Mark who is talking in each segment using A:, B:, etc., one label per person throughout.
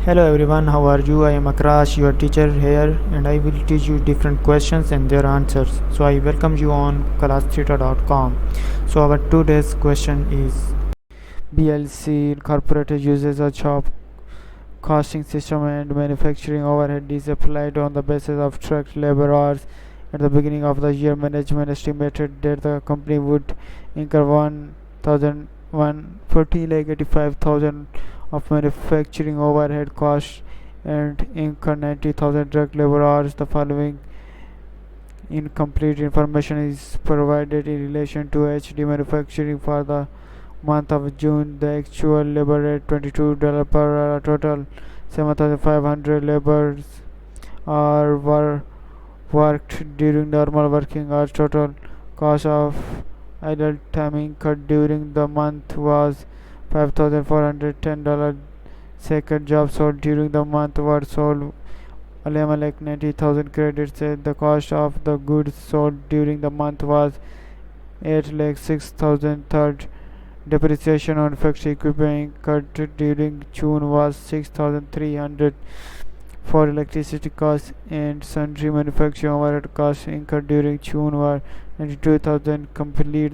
A: Hello everyone, how are you? I am Akrash, your teacher here, and I will teach you different questions and their answers. So I welcome you on classtheta.com. So our today's question is BLC Incorporated uses a job costing system and manufacturing overhead is applied on the basis of tracked labor hours. At the beginning of the year, management estimated that the company would incur 1,140,85,000 of manufacturing overhead costs and incur 90,000 direct labor hours. The following incomplete information is provided in relation to HD manufacturing for the month of June. The actual labor rate $22 per hour, total 7,500 labors were worked during normal working hours. Total cost of idle time incurred during the month was $5,410. Second job sold during the month were sold 11,90,000 credits. The cost of the goods sold during the month was 8,06,000. Third, depreciation on factory equipment incurred during June was 6,300. For electricity costs and sundry manufacturing overhead costs incurred during June were 92,000. Complete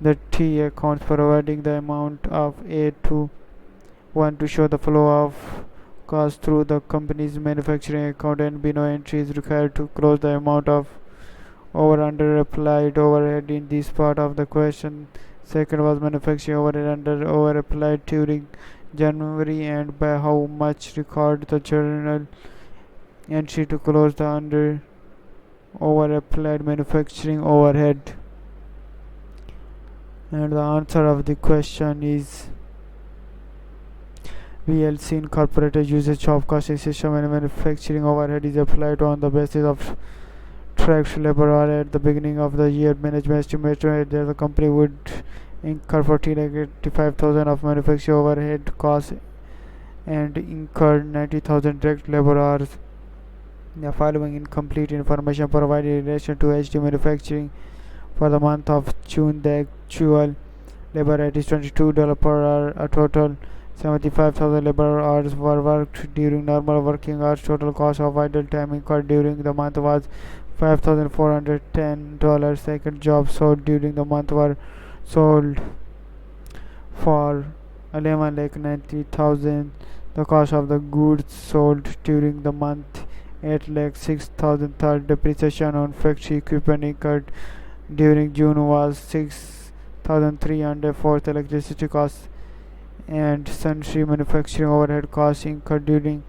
A: the T accounts providing the amount of A to 1 to show the flow of costs through the company's manufacturing account, and B no entry is required to close the amount of over under applied overhead in this part of the question. Second was manufacturing overhead under over applied during January and by how much. Record the journal entry to close the under over applied manufacturing overhead. And the answer of the question is BLC Incorporated uses job costing system and manufacturing overhead is applied on the basis of tracked labor hour. At the beginning of the year, management estimated that the company would incur 14,85,000 of manufacturing overhead costs and incur 90,000 direct labor hours. The following incomplete information provided in relation to HD manufacturing for the month of June. The actual labor rate is $22 per hour. A total 75,000 labor hours were worked during normal working hours. Total cost of idle time incurred during the month was $5,410. Second job sold during the month were sold for 11,90,000. The cost of the goods sold during the month 8,06,000. Third, depreciation on factory equipment incurred during June was 6,300. Fourth, electricity costs and sundry manufacturing overhead costs incurred during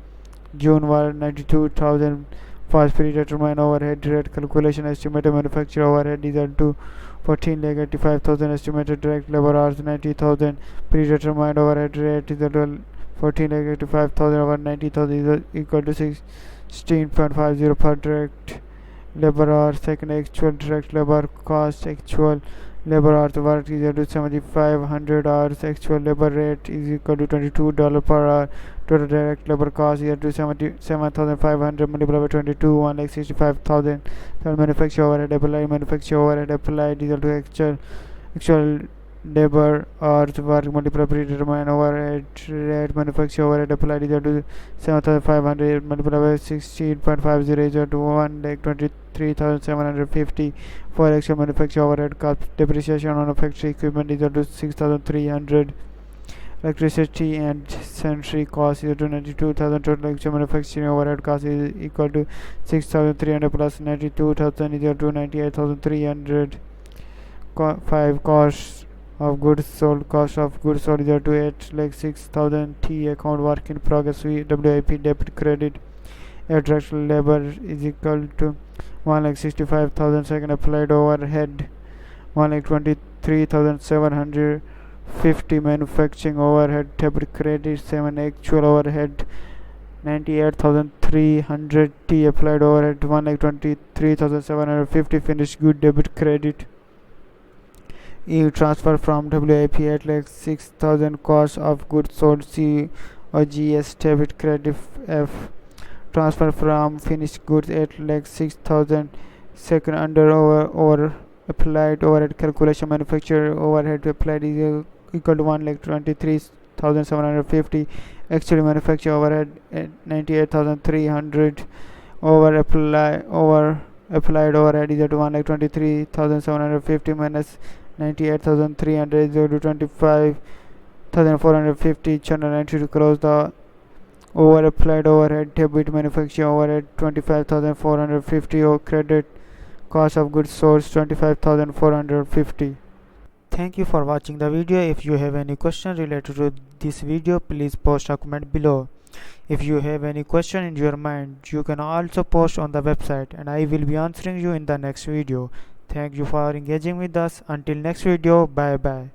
A: June were 92,000. First, predetermined overhead rate calculation. Estimated manufacturing overhead is equal to 14,85,000. Estimated direct labor hours 90,000. Predetermined overhead rate is equal to 14,85,000 over 90,000 is equal to 16.50 per direct labor hour. Second, actual direct labor cost. Actual labor hours worked is equal to 7,500 hours. Actual labor rate is equal to $22 per hour. Total direct labor cost is equal to 7,500 multiplied by 22, 1,65,000. Total manufacturing overhead applied. Manufacturing overhead applied is equal to actual labor hours work multiplied by predetermined overhead rate. Manufacturing overhead applied is equal to 7,500 multiplied by 16.50 is equal to 1,23,750. For actual manufacturing overhead cost, depreciation on a factory equipment is equal to 6,300. Electricity and sundry cost is equal to 92,000. Total actual manufacturing overhead cost is equal to 6,300 plus 92,000 is equal to 98,300. 5. Cost of goods sold. Cost of goods sold is equal to 8,06,000. T account work in progress WIP debit credit. Direct labor is equal to 1,65,000. Second, applied overhead 1,23,750. Manufacturing overhead debit credit 7. Actual overhead 98,300. T applied overhead 1,23,750. Finished good debit credit. E transfer from WIP 8,06,000. Cost of goods sold COGS debit credit. F transfer from finished goods 8,06,000. Second, under over applied overhead calculation, manufacturer overhead applied is equal to 1,23,750. Actually manufacture overhead at 98,300. Over applied overhead is at 1,23,750 minus 98,300 is equal to 25,450. 192 crores. The over applied overhead debit manufacture overhead 25,450 or credit cost of goods sold 25,450. Thank you for watching the video. If you have any question related to this video, please post a comment below. If you have any question in your mind, you can also post on the website and I will be answering you in the next video. Thank you for engaging with us. Until next video, bye bye.